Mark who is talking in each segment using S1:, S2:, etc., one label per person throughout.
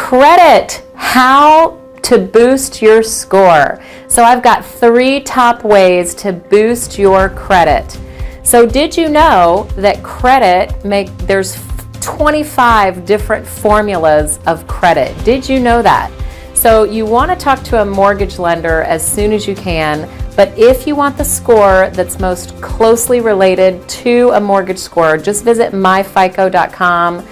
S1: Credit, how to boost your score. So I've got 3 top ways to boost your credit. So did you know that there's 25 different formulas of credit? Did you know that? So you want to talk to a mortgage lender as soon as you can, but if you want the score that's most closely related to a mortgage score, just visit myfico.com.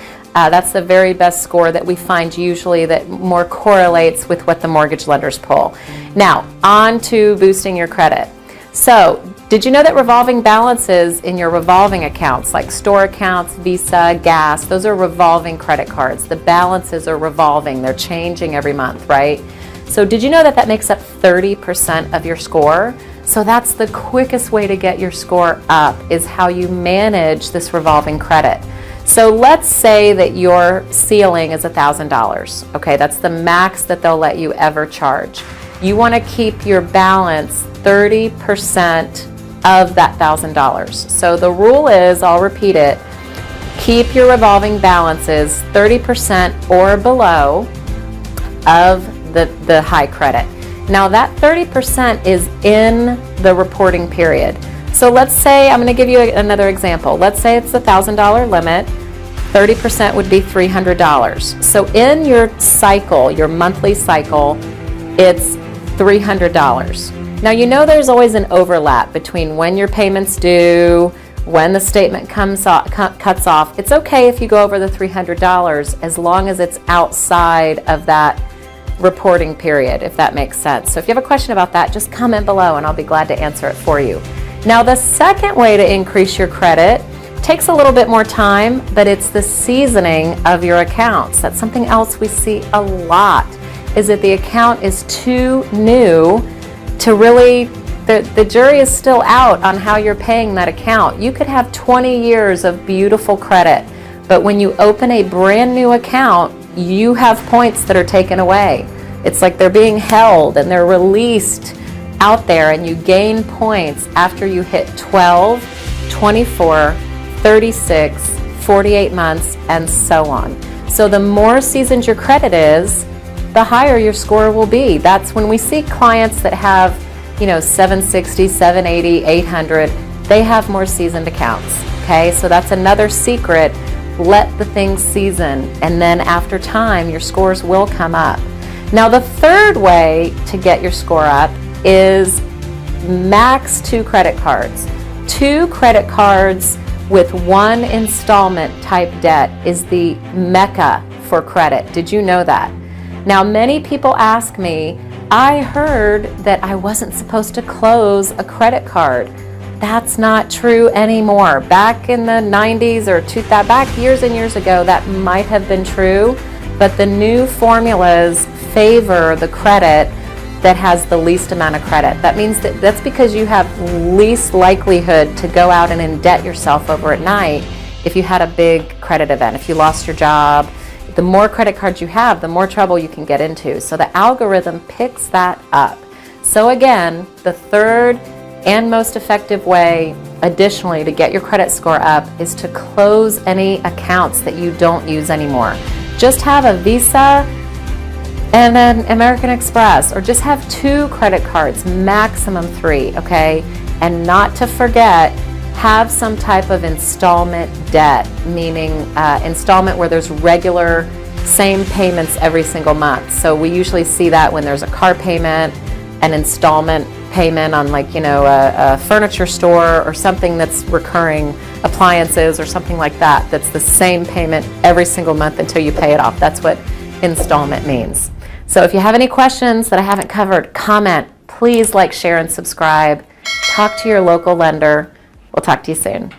S1: That's the very best score that we find usually that more correlates with what the mortgage lenders pull. Now, on to boosting your credit. So, did you know that revolving balances in your revolving accounts, like store accounts, Visa, gas, those are revolving credit cards. The balances are revolving. They're changing every month, right? So did you know that that makes up 30% of your score? So that's the quickest way to get your score up, is how you manage this revolving credit. So let's say that your ceiling is $1,000. Okay, that's the max that they'll let you ever charge. You want to keep your balance 30% of that $1,000. So the rule is, I'll repeat it, keep your revolving balances 30% or below of the high credit. Now that 30% is in the reporting period. So let's say, I'm going to give you another example. Let's say it's a $1,000 limit. 30% would be $300. So in your cycle, your monthly cycle, it's $300. Now you know there's always an overlap between when your payments due, when the statement cuts off. It's okay if you go over the $300 as long as it's outside of that reporting period, if that makes sense. So if you have a question about that, just comment below and I'll be glad to answer it for you. Now the second way to increase your credit takes a little bit more time, but it's the seasoning of your accounts. That's something else we see a lot, is that the account is too new to really, the jury is still out on how you're paying that account. You could have 20 years of beautiful credit, but when you open a brand new account, you have points that are taken away. It's like they're being held and they're released out there, and you gain points after you hit 12, 24, 36, 48 months, and so on. So the more seasoned your credit is, the higher your score will be. That's when we see clients that have, 760, 780, 800, they have more seasoned accounts, okay? So that's another secret. Let the things season, and then after time, your scores will come up. Now the third way to get your score up is max 2 credit cards. 2 credit cards with 1 installment type debt is the mecca for credit. Did you know that? Now many people ask me, I heard that I wasn't supposed to close a credit card. That's not true anymore. Back in the 90s or back years and years ago, that might have been true, but the new formulas favor the credit that has the least amount of credit. That means that's because you have least likelihood to go out and indebt yourself over at night if you had a big credit event, if you lost your job. The more credit cards you have, the more trouble you can get into. So the algorithm picks that up. So again, the third and most effective way, additionally, to get your credit score up is to close any accounts that you don't use anymore. Just have a Visa and an American Express, or just have 2 credit cards, maximum 3, okay? And not to forget, have some type of installment debt, meaning installment where there's regular same payments every single month. So we usually see that when there's a car payment, an installment payment on a furniture store, or something that's recurring, appliances or something like that, that's the same payment every single month until you pay it off. That's what installment means. So if you have any questions that I haven't covered, comment. Please like, share, and subscribe. Talk to your local lender. We'll talk to you soon.